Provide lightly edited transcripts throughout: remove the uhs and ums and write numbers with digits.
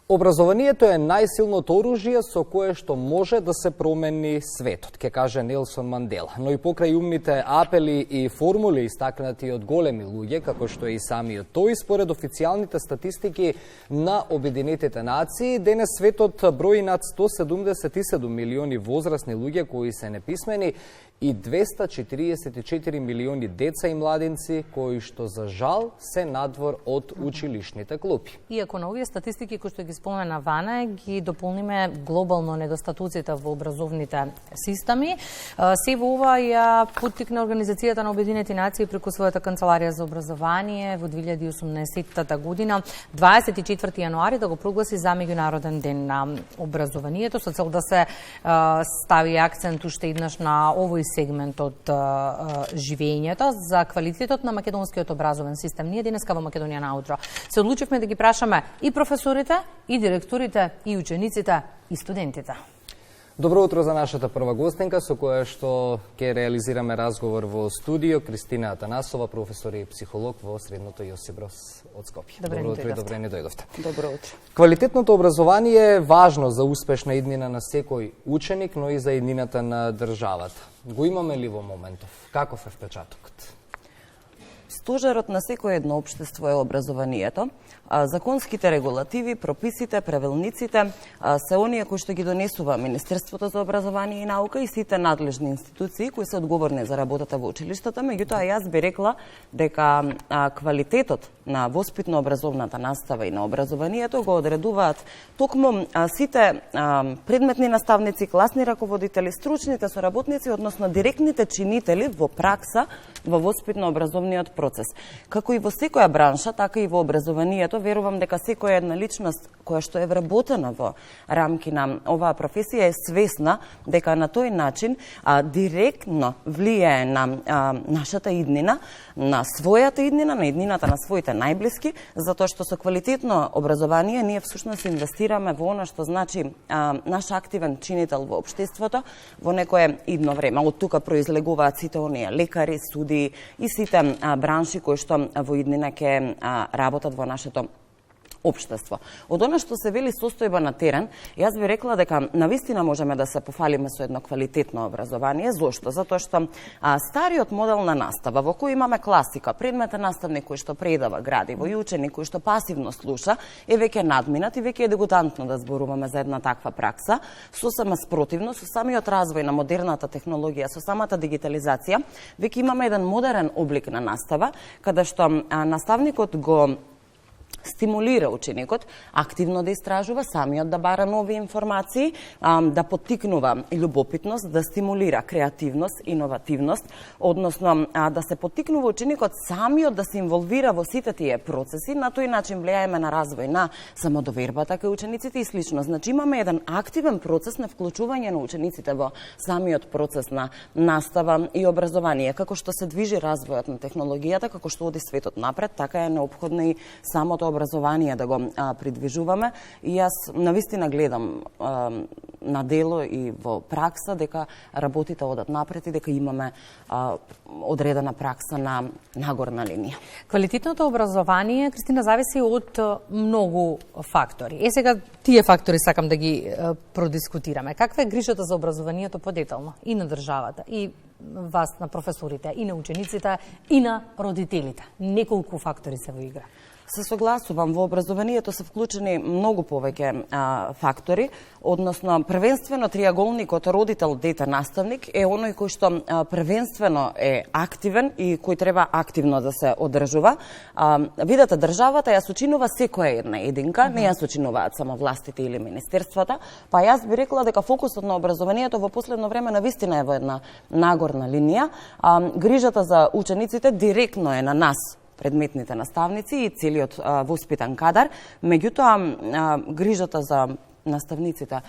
Образованието е најсилното оружје со кое што може да се промени светот, ке каже Нелсон Мандела. Но и покрај умните апели и формули истакнати од големи луѓе, како што е и самиот тој, според официјалните статистики на Обединетите нации, денес светот брои над 177 милиони возрастни луѓе кои се неписмени и 244 милиони деца и младинци кои што за жал се надвор од училишните клупи. Иако на овие статистики кои што ги спомена Вана, ги дополниме глобално недостатоците во образовните системи, се во ова ја поттикна Организацијата на Обединети нации преку својата канцеларија за образование во 2018 година, 24 јануари, да го прогласи за меѓународен ден на образованието со цел да се стави акцент уште еднаш на овој сегмент од живењето за квалитетот на македонскиот образовен систем. Ние денеска во Македонија наутро се одлучивме да ги прашаме и професорите, и директорите, и учениците, и студентите. Добро утро за нашата прва гостинка со која што ќе реализираме разговор во студио, Кристина Атанасова, професор и психолог во Средното Јосип Брос од Скопје. Добро утро и добре ни дојдовте. Добро утро. Квалитетното образование е важно за успешна иднина на секој ученик, но и за иднината на државата. Го имаме ли во моментов? Каков е впечатокот? Стожерот на секое едно општество е образованието. Законските регулативи, прописите, правилниците се оние кои што ги донесува Министерството за образование и наука и сите надлежни институции кои се одговорни за работата во училиштата. Меѓутоа, јас би рекла дека квалитетот на воспитно-образовната настава и на образованието го одредуваат токму сите предметни наставници, класни раководители, стручните соработници, односно директните чинители во пракса во воспитно-образовниот процес. Како и во секоја бранша, така и во образованието, верувам дека секоја една личност која што е вработена во рамки на оваа професија е свесна дека на тој начин директно влијае на нашата иднина, на својата иднина, на иднината на своите најблиски, затоа што со квалитетно образование ние всушност инвестираме во она што значи наш активен чинител во општеството во некое идно време. Од тука произлегуваат сите оние лекари, судии и сите бранши кои што во иднина ќе работат во нашето општество. Од она што се вели состојба на терен, јас би рекла дека навистина можеме да се пофалиме со едно квалитетно образование. Зошто? Затоа што стариот модел на настава во кој имаме класика, предметен наставник кој што предава градиво и ученик кој што пасивно слуша, е веќе надминат и веќе е дегутантно да зборуваме за една таква пракса. Сосема спротивно, со самиот развој на модерната технологија, со самата дигитализација, веќе имаме еден модерен облик на настава, каде што наставникот го стимулира ученикот активно да истражува, самиот да бара нови информации, да поттикнува љубопитност, да стимулира креативност, иновативност, односно да се поттикнува ученикот самиот да се инволвира во сите тие процеси, на тој начин влијаеме на развој на самодовербата кај учениците и слично. Значи имаме еден активен процес на вклучување на учениците во самиот процес на настава и образование. Како што се движи развојот на технологијата, како што оди светот напред, така е неопходно и самото образование да го придвижуваме и јас навистина гледам на дело и во пракса дека работите одат напред и дека имаме одредена пракса на нагорна линија. Квалитетното образование, Кристина, зависи од многу фактори. Сега тие фактори сакам да ги продискутираме. Каква е грижата за образованието подетално и на државата, и вас на професорите, и на учениците, и на родителите? Неколку фактори се во игра. Се согласувам, во образованието се вклучени многу повеќе фактори, односно првенствено триаголникот родител, дете, наставник е оној кој што првенствено е активен и кој треба активно да се одржува. Видете, државата ја сочинува секоја една единка, не ја сочинуваат само властите или министерствата, па јас би рекла дека фокусот на образованието во последно време навистина е во една нагорна линија. Грижата за учениците директно е на нас, предметните наставници и целиот воспитан кадар, меѓутоа грижата за наставниците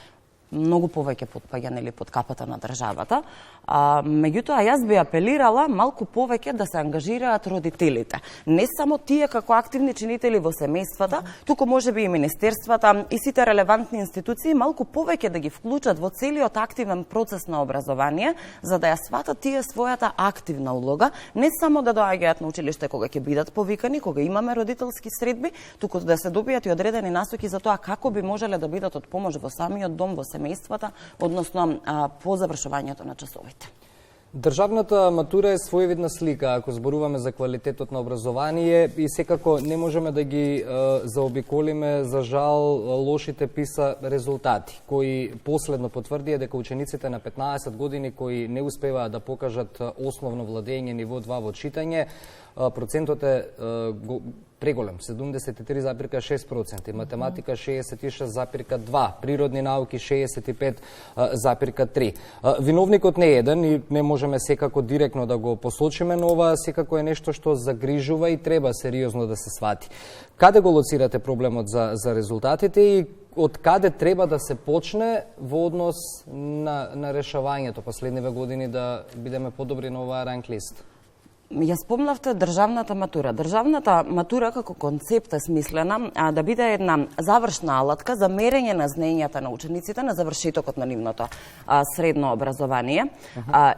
многу повеќе потпаѓа нели под капата на државата. Меѓутоа јас би апелирала малку повеќе да се ангажираат родителите. Не само тие како активни чинители во семејствата, туку можеби и министерствата и сите релевантни институции малку повеќе да ги вклучат во целиот активен процес на образование, за да ја сватат тие својата активна улога, не само да доаѓаат на училиште кога ќе бидат повикани, кога имаме родителски средби, туку да се добијат и одредени насоки за тоа како би можеле да бидат од помош во самиот дом, во семејствата, односно по завршувањето на часовите. Државната матура е своевидна слика ако зборуваме за квалитетот на образование и секако не можеме да ги заобиколиме за жал лошите PISA резултати, кои последно потврдија дека учениците на 15 години кои не успеваат да покажат основно владење ниво 2 во читање, процентот е преголем, 73,6%, математика 66,2%, природни науки 65,3%. Виновникот не е еден и не можеме секако директно да го посочиме, но ова секако е нешто што загрижува и треба сериозно да се свати. Каде го лоцирате проблемот за резултатите и од каде треба да се почне во однос на решавањето последниве години да бидеме подобри на оваа ранг лист? Ја спомнавте државната матура. Државната матура како концепт е смислена да биде една завршна алатка за мерење на знаењата на учениците на завршетокот на нивното средно образование.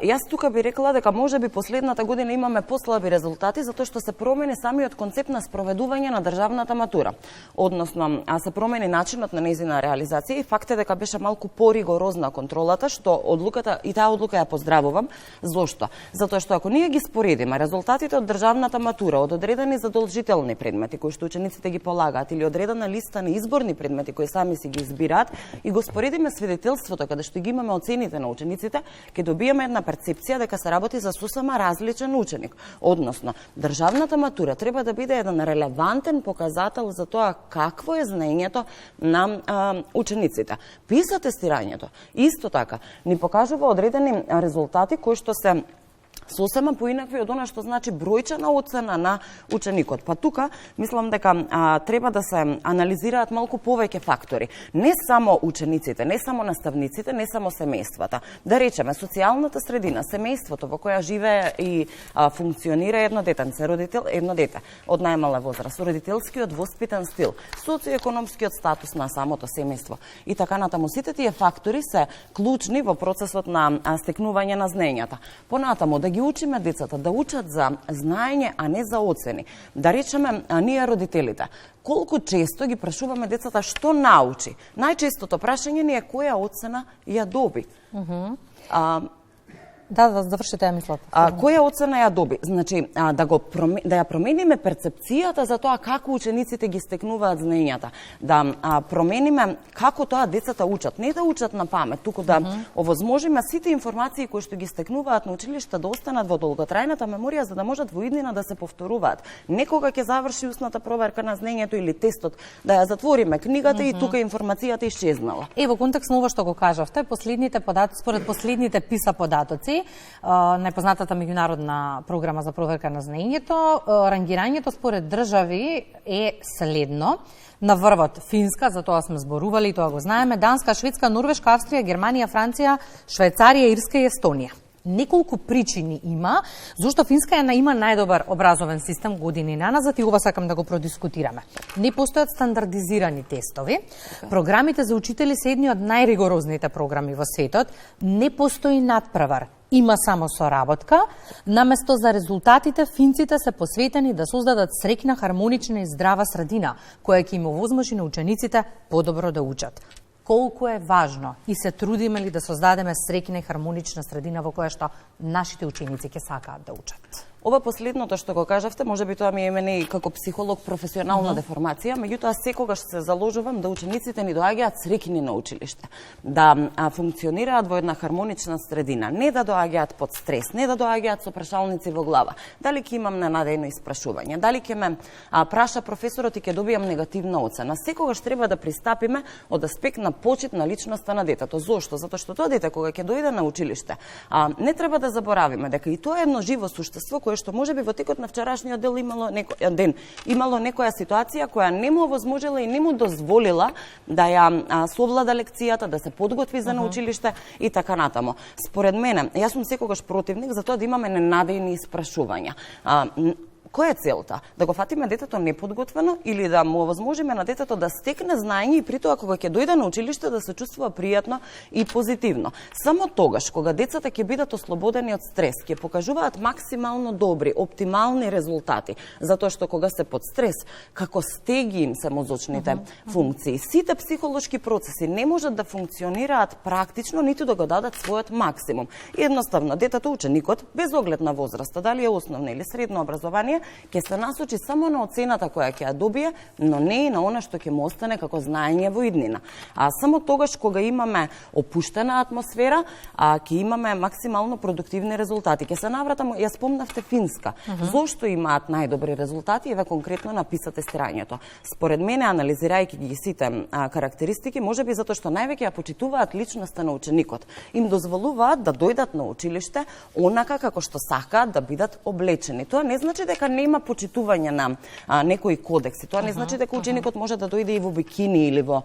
Јас тука би рекла дека можеби последната година имаме послаби резултати затоа што се промени самиот концепт на спроведување на државната матура. Односно, се промени начинот на нејзина реализација и факт е дека беше малку поригорозна контролата, што одлуката и таа одлука ја поздравувам. Зошто? Затоа што ако ние ги споредиме резултатите од државната матура од одредени задолжителни предмети кои што учениците ги полагаат или одредена листа на изборни предмети кои сами си ги избираат и го споредиме свидетелството каде што ги имаме оцените на учениците, ќе добиеме една перцепција дека се работи за сосема различен ученик. Односно, државната матура треба да биде еден релевантен показател за тоа какво е знаењето на учениците. PISA тестирањето исто така ни покажува одредени резултати кои што се сосема поинакви од она што значи бројчана оцена на ученикот. Па тука мислам дека треба да се анализираат малку повеќе фактори. Не само учениците, не само наставниците, не само семејствата. Да речеме социјалната средина, семејството во која живее и функционира едно детенце, едно дете од најмала возраст, родителскиот воспитан стил, социоекономскиот статус на самото семејство и така натаму. Сите тие фактори се клучни во процесот на стекнување на знаењата. Понатаму да ги учиме децата да учат за знаење, а не за оцени. Да речеме, ние родителите, колку често ги прашуваме децата што научи? Најчестото прашање ни е која оцена ја доби. Да завршите ја мислата. Која оцена ја доби? Значи, да ја промениме перцепцијата за тоа како учениците ги стекнуваат знаењата. Да промениме како тоа децата учат. Не да учат на памет, туку да овозможиме сите информации кои што ги стекнуваат на училишта да останат во долготрајната меморија за да можат во иднина да се повторуваат. Некога ќе заврши устната проверка на знаењето или тестот, да ја затвориме книгата и тука информацијата исчезнала. Во контекст на ова што го кажавте, последните податоци, според последните PISA податоци, најпознатата меѓународна програма за проверка на знаењето, рангирањето според држави е следно. На врвот Финска, за тоа сме зборували, тоа го знаеме, Данска, Шведска, Норвешка, Австрија, Германија, Франција, Швајцарија, Ирска и Естонија. Неколку причини има зашто Финска има најдобар образовен систем години наназад и ова сакам да го продискутираме. Не постојат стандардизирани тестови. Програмите за учители се едни од најригорозните програми во светот. Не постои надпревар. Има само соработка. Наместо за резултатите, финците се посветени да создадат среќна, хармонична и здрава средина, која ќе им овозможи на учениците подобро да учат. Колку е важно и се трудиме ли да создадеме среќна и хармонична средина во која што нашите ученици ќе сакаат да учат? Ова последното што го кажавте, можеби тоа ми е мене како психолог професионална деформација, меѓутоа секогаш се заложувам да учениците ни доаѓаат среќни на училиште, да функционираат во една хармонична средина, не да доаѓаат под стрес, не да доаѓаат со прашалници во глава. Дали ќе имам ненадејно испрашување, дали ќе ме праша професорот и ќе добијам негативна оцена. Секогаш треба да пристапиме од аспект на почит на личноста на детето. Зошто? Затоа што тоа дете кога ќе дојде на училиште, не треба да заборавиме дека и тоа е едно живо суштество кое што можеби во текот на вчерашниот ден имало некоја ситуација која не му овозможила и не му дозволила да ја совлада лекцијата, да се подготви за на училиште и така натаму. Според мене, јас сум секогаш противник за тоа да имаме ненадејни испрашувања. Која е целта? Да го фатиме детето неподготвено или да му овозможиме на детето да стекне знаење и при тоа кога ќе дојде на училиште да се чувствува пријатно и позитивно. Само тогаш кога децата ќе бидат ослободени од стрес, ќе покажуваат максимално добри, оптимални резултати, затоа што кога се под стрес, како стеги им се мозочните функции, сите психолошки процеси не можат да функционираат практично ниту да го дадат својот максимум. И едноставно детето, ученикот, без оглед на возраста, дали е основно или средно образование, ќе се насочи само на оцената која ќе ја добие, но не и на она што ќе му остане како знаење во иднина. А само тогаш кога имаме опуштена атмосфера, ќе имаме максимално продуктивни резултати. Ќе се навратам, ја спомнавте Финска. Зошто имаат најдобри резултати? Еве конкретно написате страњето. Според мене, анализирајќи ги сите карактеристики, можеби затоа што највеќе ја почитуваат личноста на ученикот. Им дозволуваат да дојдат на училиште онака како што сакаат да бидат облечени. Тоа не значи дека нема почитување на некои кодекси. Тоа не значи дека ученикот може да дојде и во бикини или во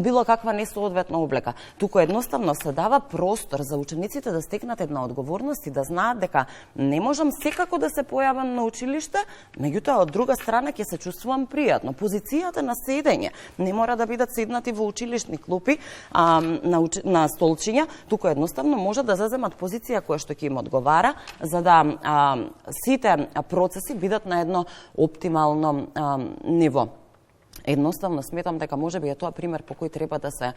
било каква несоодветна облека. Туку едноставно се дава простор за учениците да стекнат една одговорност и да знаат дека не можам секако да се појавам на училиште, меѓутоа од друга страна ќе се чувствувам пријатно. Позицијата на седење не мора да бидат седнати во училишни клупи на столчиња, туку едноставно може да заземат позиција која што ќе им одговара, за да сите процеси бидат на едно оптимално ниво. Едноставно сметам дека можеби е тоа пример по кој треба да се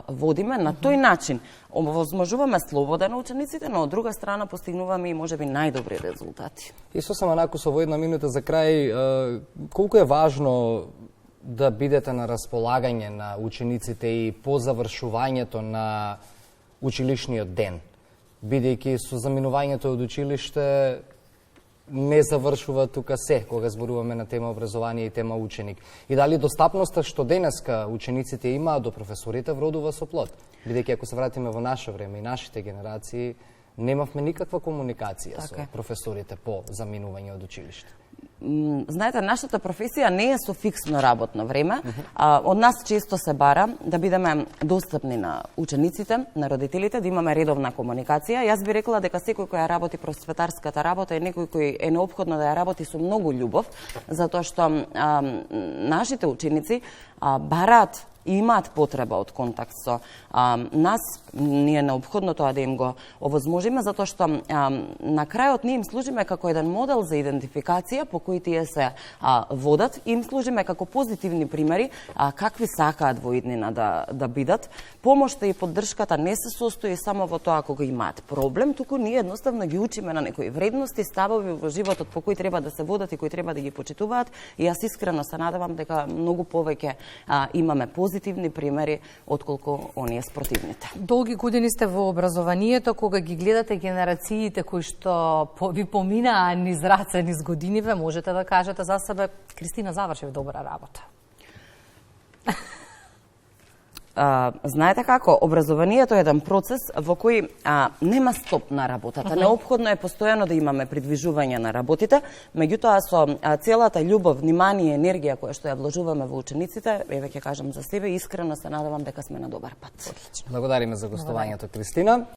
водиме. На тој начин овозможуваме слобода на учениците, но од друга страна постигнуваме и можеби најдобри резултати. И сосема накусо во една минута за крај, колку е важно да бидете на располагање на учениците и по завршувањето на училишниот ден, бидејќи со заминувањето од училиште не завршува тука се, кога зборуваме на тема образование и тема ученик. И дали достапноста што денеска учениците имаат до професорите вродува со плод? Бидејќи ако се вратиме во наше време и нашите генерации, немавме никаква комуникација со професорите по заминување од училиште. Знаете, нашата професија не е со фиксно работно време. Од нас често се бара да бидеме достапни на учениците, на родителите, да имаме редовна комуникација. Јас би рекла дека секој кој ја работи просветарската работа е некој кој е неопходно да ја работи со многу љубов, затоа што нашите ученици бараат и имаат потреба од контакт со нас. Ние е необходно тоа да им го овозможиме, затоа што на крајот ние им служиме како еден модел за идентификација по кој тие се водат и им служиме како позитивни примери какви сакаат во иднина да бидат. Помошта и поддршката не се состои само во тоа кога имаат проблем, туку ние едноставно ги учиме на некои вредности, ставови во животот по кои треба да се водат и кои треба да ги почитуваат. И јас искрено се надевам дека многу повеќе имаме позитивни примери отколку оние спротивните. Долги години сте во образованието, кога ги гледате генерациите кои што ви поминаа низ раце, низ годиниве, можете да кажете за себе, Кристина заврши добра работа. Знаете како, образованието е еден процес во кој нема стоп на работата. Неопходно е постојано да имаме придвижување на работите, меѓутоа со целата љубов, внимание и енергија која што ја вложуваме во учениците, еве ќе кажам за себе, искрено се надевам дека сме на добар пат. Благодариме за гостувањето, Кристина.